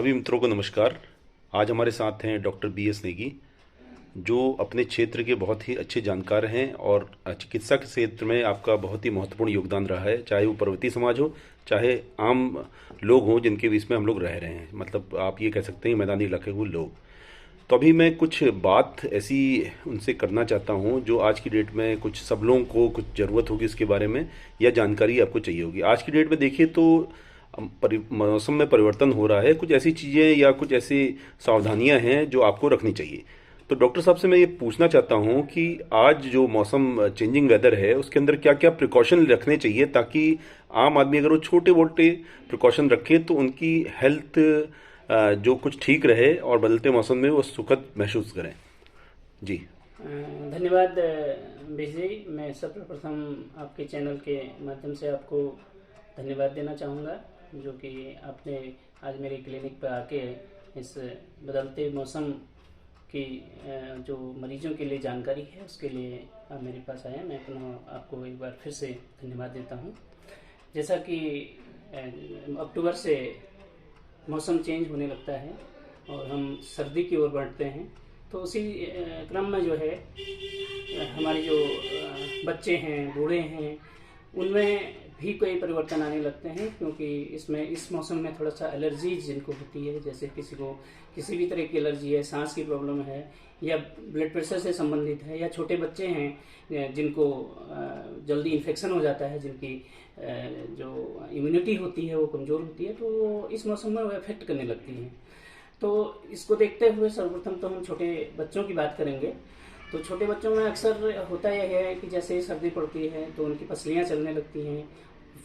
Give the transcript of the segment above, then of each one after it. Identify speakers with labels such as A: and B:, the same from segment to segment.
A: सभी मित्रों को नमस्कार। आज हमारे साथ हैं डॉक्टर बी.एस. नेगी, जो अपने क्षेत्र के बहुत ही अच्छे जानकार हैं और चिकित्सा के क्षेत्र में आपका बहुत ही महत्वपूर्ण योगदान रहा है, चाहे वो पर्वतीय समाज हो, चाहे आम लोग हों जिनके बीच में हम लोग रह रहे हैं, मतलब आप ये कह सकते हैं मैदानी इलाके के लोग। तो अभी मैं कुछ बात ऐसी उनसे करना चाहता हूँ जो आज की डेट में कुछ सब लोगों को कुछ ज़रूरत होगी इसके बारे में, या जानकारी आपको चाहिए होगी। आज की डेट में देखिए तो मौसम में परिवर्तन हो रहा है, कुछ ऐसी चीज़ें या कुछ ऐसी सावधानियां हैं जो आपको रखनी चाहिए। तो डॉक्टर साहब से मैं ये पूछना चाहता हूँ कि आज जो मौसम चेंजिंग वेदर है उसके अंदर क्या क्या प्रिकॉशन रखने चाहिए, ताकि आम आदमी अगर वो छोटे मोटे प्रिकॉशन रखे तो उनकी हेल्थ जो कुछ ठीक रहे और बदलते मौसम में वो सुखद महसूस करें। जी।
B: धन्यवाद विजय। मैं सर्वप्रथम आपके चैनल के माध्यम से आपको धन्यवाद देना चाहूँगा, जो कि आपने आज मेरे क्लिनिक पर आके इस बदलते मौसम की जो मरीजों के लिए जानकारी है उसके लिए आप मेरे पास आए। मैं पुनः आपको एक बार फिर से धन्यवाद देता हूँ। जैसा कि अक्टूबर से मौसम चेंज होने लगता है और हम सर्दी की ओर बढ़ते हैं, तो उसी क्रम में जो है हमारे जो बच्चे हैं, बूढ़े हैं, उनमें भी कोई परिवर्तन आने लगते हैं, क्योंकि इस मौसम में थोड़ा सा एलर्जी जिनको होती है, जैसे किसी को किसी भी तरह की एलर्जी है, सांस की प्रॉब्लम है या ब्लड प्रेशर से संबंधित है, या छोटे बच्चे हैं जिनको जल्दी इन्फेक्शन हो जाता है, जिनकी जो इम्यूनिटी होती है वो कमज़ोर होती है, तो इस मौसम में वो इफेक्ट करने लगती हैं। तो इसको देखते हुए सर्वप्रथम तो हम छोटे बच्चों की बात करेंगे। तो छोटे बच्चों में अक्सर होता यह है कि जैसे ही सर्दी पड़ती है तो उनकी पसलियाँ चलने लगती हैं,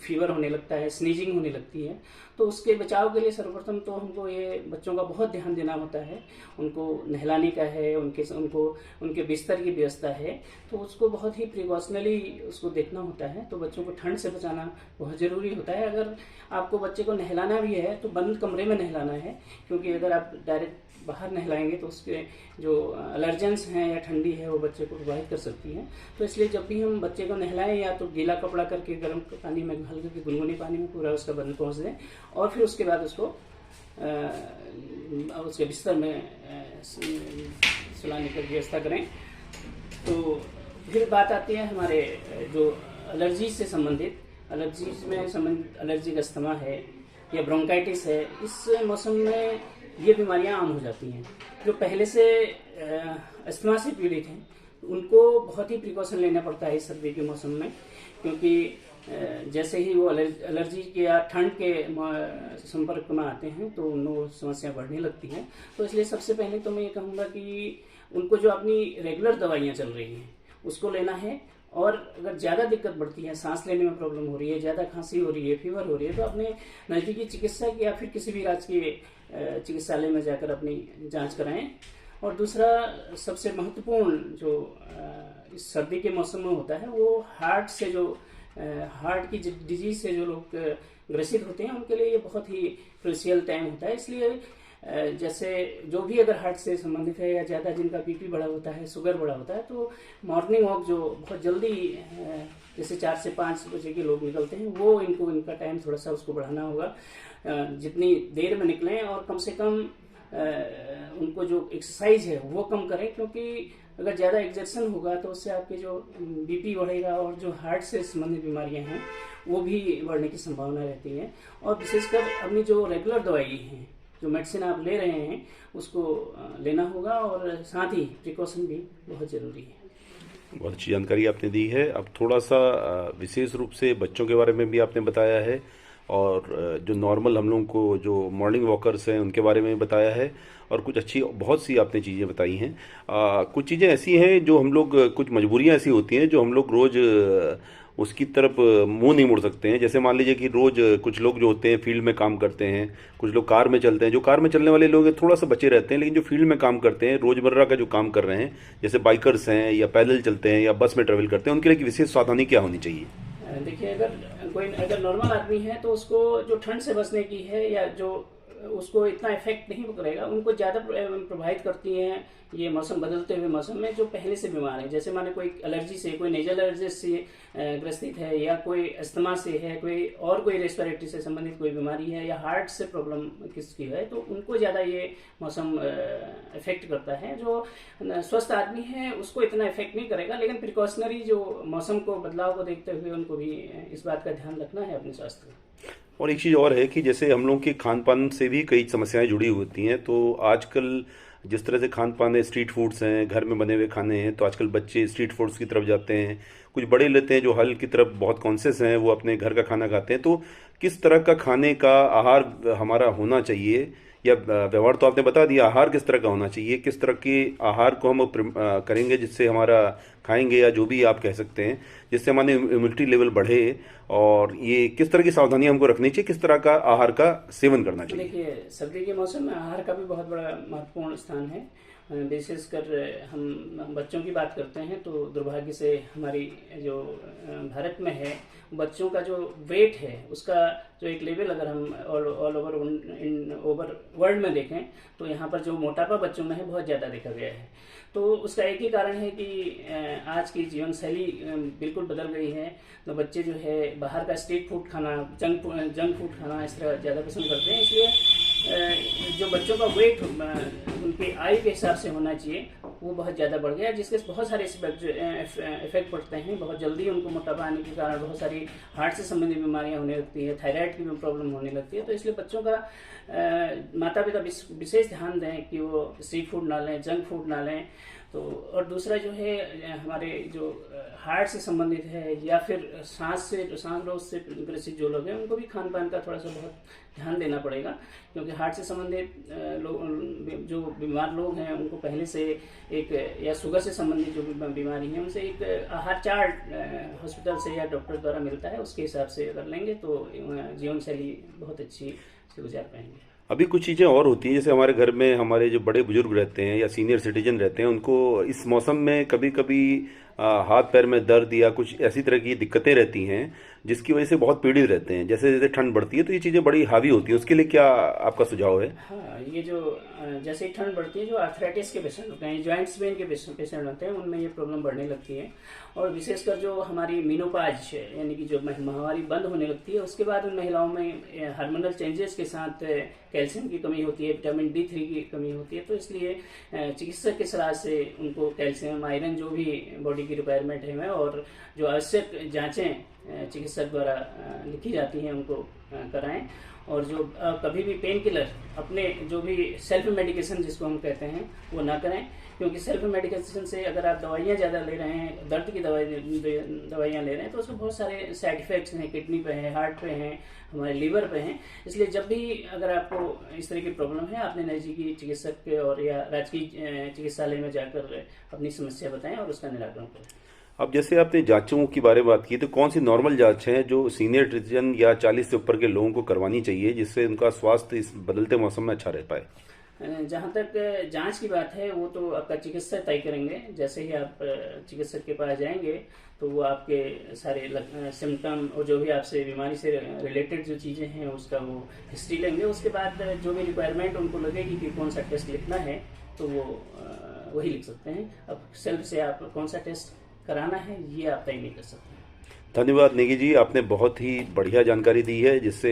B: फीवर होने लगता है, स्नीजिंग होने लगती है। तो उसके बचाव के लिए सर्वप्रथम तो हमको ये बच्चों का बहुत ध्यान देना होता है। उनको नहलाने का है, उनके बिस्तर की व्यवस्था है, तो उसको बहुत ही प्रिकॉशनली उसको देखना होता है। तो बच्चों को ठंड से बचाना बहुत ज़रूरी होता है। अगर आपको बच्चे को नहलाना भी है तो बंद कमरे में नहलाना है, क्योंकि अगर आप डायरेक्ट बाहर नहलाएंगे तो उसके जो एलर्जेंस हैं या ठंडी है वो बच्चे को प्रभावित कर सकती है। तो इसलिए जब भी हम बच्चे को नहलाएं, या तो गीला कपड़ा करके गर्म पानी में, हल्के के गुनगुने पानी में पूरा उसका बदन पहुँच दें, और फिर उसके बाद उसको उसके बिस्तर में सुलाने की व्यवस्था करें। तो फिर बात आती है हमारे जो एलर्जी से संबंधित, एलर्जी का अस्थमा है या ब्रोंकाइटिस है। इस मौसम में ये बीमारियां आम हो जाती हैं। जो पहले से अस्थमा से पीड़ित हैं उनको बहुत ही प्रिकॉशन लेना पड़ता है इस सर्दी के मौसम में, क्योंकि जैसे ही वो एलर्जी के या ठंड के संपर्क में आते हैं तो उनको समस्या बढ़ने लगती है। तो इसलिए सबसे पहले तो मैं ये कहूँगा कि उनको जो अपनी रेगुलर दवाइयाँ चल रही हैं उसको लेना है, और अगर ज़्यादा दिक्कत बढ़ती है, सांस लेने में प्रॉब्लम हो रही है, ज़्यादा खांसी हो रही है, फीवर हो रही है, तो अपने नज़दीकी चिकित्सक या फिर किसी भी राज्य के चिकित्सालय में जाकर अपनी जांच कराएं। और दूसरा सबसे महत्वपूर्ण जो इस सर्दी के मौसम में होता है वो हार्ट की डिजीज से जो लोग ग्रसित होते हैं उनके लिए ये बहुत ही क्रूशियल टाइम होता है। इसलिए जैसे जो भी अगर हार्ट से संबंधित है या ज़्यादा जिनका बीपी बढ़ा होता है, शुगर बढ़ा होता है, तो मॉर्निंग वॉक जो बहुत जल्दी जैसे 4 से 5 बजे के लोग निकलते हैं, वो इनका टाइम थोड़ा सा उसको बढ़ाना होगा। जितनी देर में निकलें और कम से कम उनको जो एक्सरसाइज है वो कम करें, क्योंकि अगर ज़्यादा एक्सर्शन होगा तो उससे आपके जो बीपी बढ़ेगा और जो हार्ट से संबंधित बीमारियां हैं वो भी बढ़ने की संभावना रहती है। और विशेषकर अपनी जो रेगुलर दवाई हैं, जो मेडिसिन आप ले रहे हैं, उसको लेना होगा, और साथ ही प्रिकॉशन भी बहुत ज़रूरी है।
A: बहुत अच्छी जानकारी आपने दी है। अब थोड़ा सा विशेष रूप से बच्चों के बारे में भी आपने बताया है, और जो नॉर्मल हम लोगों को जो मॉर्निंग वॉकर्स हैं उनके बारे में बताया है, और कुछ अच्छी बहुत सी आपने चीज़ें बताई हैं। कुछ चीज़ें ऐसी हैं जो हम लोग, कुछ मजबूरियां ऐसी होती हैं जो हम लोग रोज़ उसकी तरफ मुंह नहीं मोड़ सकते हैं। जैसे मान लीजिए कि रोज़ कुछ लोग जो होते हैं फील्ड में काम करते हैं, कुछ लोग कार में चलते हैं। जो कार में चलने वाले लोग हैं थोड़ा सा बचे रहते हैं, लेकिन जो फील्ड में काम करते हैं, रोज़मर्रा का जो काम कर रहे हैं, जैसे बाइकर्स हैं या पैदल चलते हैं या बस में ट्रेवल करते हैं, उनके लिए विशेष सावधानी क्या होनी चाहिए?
B: देखिए, अगर नॉर्मल आदमी है तो उसको जो ठंड से बचने की है, या जो उसको इतना इफेक्ट नहीं करेगा। उनको ज़्यादा प्रभावित करती हैं ये मौसम, बदलते हुए मौसम में जो पहले से बीमार है, जैसे माने कोई एलर्जी से, कोई नेजल एलर्जी से ग्रसित है, या कोई अस्थमा से है, कोई रेस्पिरेटरी से संबंधित कोई बीमारी है, या हार्ट से प्रॉब्लम किसकी है, तो उनको ज़्यादा ये मौसम इफेक्ट करता है। जो स्वस्थ आदमी है उसको इतना इफेक्ट नहीं करेगा, लेकिन प्रिकॉशनरी जो मौसम को बदलाव को देखते हुए उनको भी इस बात का ध्यान रखना है अपने स्वास्थ्य का।
A: और एक चीज़ और है कि जैसे हम लोग के खान पान से भी कई समस्याएं जुड़ी होती हैं, तो आजकल जिस तरह से खान पान है, स्ट्रीट फूड्स हैं, घर में बने हुए खाने हैं, तो आजकल बच्चे स्ट्रीट फूड्स की तरफ जाते हैं। कुछ बड़े लेते हैं जो हेल्थ की तरफ बहुत कॉन्शियस हैं, वो अपने घर का खाना खाते हैं। तो किस तरह का खाने का आहार हमारा होना चाहिए, या व्यवहार तो आपने बता दिया, आहार किस तरह का होना चाहिए, किस तरह के आहार को हम करेंगे जिससे हमारा खाएंगे, या जो भी आप कह सकते हैं, जिससे हमारे इम्यूनिटी लेवल बढ़े, और ये किस तरह की सावधानियां हमको रखनी चाहिए, किस तरह का आहार का सेवन करना चाहिए?
B: देखिए, सर्दी के मौसम में आहार का भी बहुत बड़ा महत्वपूर्ण स्थान है। विशेषकर हम बच्चों की बात करते हैं तो दुर्भाग्य से हमारी जो भारत में है, बच्चों का जो वेट है उसका जो एक लेवल अगर हम ऑल ओवर वर्ल्ड में देखें तो यहाँ पर जो मोटापा बच्चों में है बहुत ज़्यादा देखा गया है। तो उसका एक ही कारण है कि आज की जीवन शैली बिल्कुल बदल गई है। तो बच्चे जो है बाहर का स्ट्रीट फूड खाना, जंक फूड खाना इस तरह ज़्यादा पसंद करते हैं। इसलिए जो बच्चों का वेट उनकी आयु के हिसाब से होना चाहिए वो बहुत ज़्यादा बढ़ गया, जिसके बहुत सारे इफेक्ट पड़ते हैं। बहुत जल्दी उनको मोटापा आने के कारण बहुत सारी हार्ट से संबंधित बीमारियां होने लगती है, थायराइड की भी प्रॉब्लम होने लगती है। तो इसलिए बच्चों का माता पिता विशेष ध्यान दें कि वो स्ट्रीट फूड ना लें, जंक फूड ना लें। तो और दूसरा जो है हमारे जो हार्ट से संबंधित है या फिर सांस रोग से ग्रसित जो लोग हैं उनको भी खान पान का थोड़ा सा बहुत ध्यान देना पड़ेगा, क्योंकि हार्ट से संबंधित जो बीमार लोग हैं उनको पहले से एक, या शुगर से संबंधित जो बीमारी है उनसे एक आहार चार्ट हॉस्पिटल से या डॉक्टर द्वारा मिलता है, उसके हिसाब से अगर लेंगे तो जीवन शैली बहुत अच्छी से गुजार पाएंगे।
A: अभी कुछ चीज़ें और होती हैं, जैसे हमारे घर में हमारे जो बड़े बुजुर्ग रहते हैं या सीनियर सिटीजन रहते हैं, उनको इस मौसम में कभी कभी हाथ पैर में दर्द या कुछ ऐसी तरह की दिक्कतें रहती हैं जिसकी वजह से बहुत पीड़ित रहते हैं। जैसे जैसे ठंड बढ़ती है तो ये चीज़ें बड़ी हावी होती हैं, उसके लिए क्या आपका सुझाव है?
B: हाँ, ये जो जैसे ही ठंड बढ़ती है, जो आर्थराइटिस के पेशेंट होते हैं, जॉइंट्स पेन के पेशेंट होते हैं, उनमें ये प्रॉब्लम बढ़ने लगती है। और विशेषकर जो हमारी मीनोपाज यानी कि जो माहवारी बंद होने लगती है, उसके बाद उन महिलाओं में हार्मोनल चेंजेस के साथ कैल्शियम की कमी होती है, विटामिन D3 की कमी होती है। तो इसलिए चिकित्सक की सलाह से उनको कैल्शियम, आयरन जो भी बॉडी की रिक्वायरमेंट है और जो आवश्यक जांचें चिकित्सक द्वारा लिखी जाती हैं उनको कराएं। और जो कभी भी पेन किलर अपने जो भी सेल्फ मेडिकेशन जिसको हम कहते हैं वो ना करें, क्योंकि सेल्फ मेडिकेशन से अगर आप दवाइयाँ ज़्यादा ले रहे हैं, दर्द की दवाइयाँ ले रहे हैं, तो उसमें बहुत सारे साइड इफेक्ट्स हैं, किडनी पे हैं, हार्ट पे हैं, हमारे लीवर पे हैं। इसलिए जब भी अगर आपको इस तरह की प्रॉब्लम है, आपने नज़दीकी चिकित्सक के और या राजकीय चिकित्सालय में जाकर अपनी समस्या बताएं और उसका निराकरण करें।
A: अब जैसे आपने जांचों की बारे में बात की, तो कौन सी नॉर्मल जांच है जो सीनियर सिटीजन या 40 से ऊपर के लोगों को करवानी चाहिए जिससे उनका स्वास्थ्य इस बदलते मौसम में अच्छा रह पाए?
B: जहाँ तक जांच की बात है वो तो आपका चिकित्सक तय करेंगे। जैसे ही आप चिकित्सक के पास जाएंगे तो वो आपके सारे सिम्टम और जो भी आपसे बीमारी से रिलेटेड जो चीज़ें हैं उसका वो हिस्ट्री लेंगे। उसके बाद जो भी रिक्वायरमेंट उनको लगेगी कि कौन सा टेस्ट लिखना है तो वो वही लिख सकते हैं। अब सेल्फ से आप कौन सा टेस्ट कराना है ये आप तय नहीं कर सकते।
A: धन्यवाद नेगी जी, आपने बहुत ही बढ़िया जानकारी दी है जिससे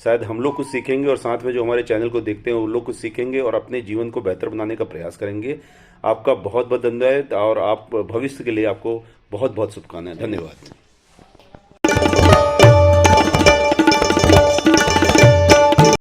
A: शायद हम लोग कुछ सीखेंगे और साथ में जो हमारे चैनल को देखते हैं वो लोग कुछ सीखेंगे और अपने जीवन को बेहतर बनाने का प्रयास करेंगे। आपका बहुत बहुत धन्यवाद और आप भविष्य के लिए आपको बहुत बहुत शुभकामनाएं। धन्यवाद।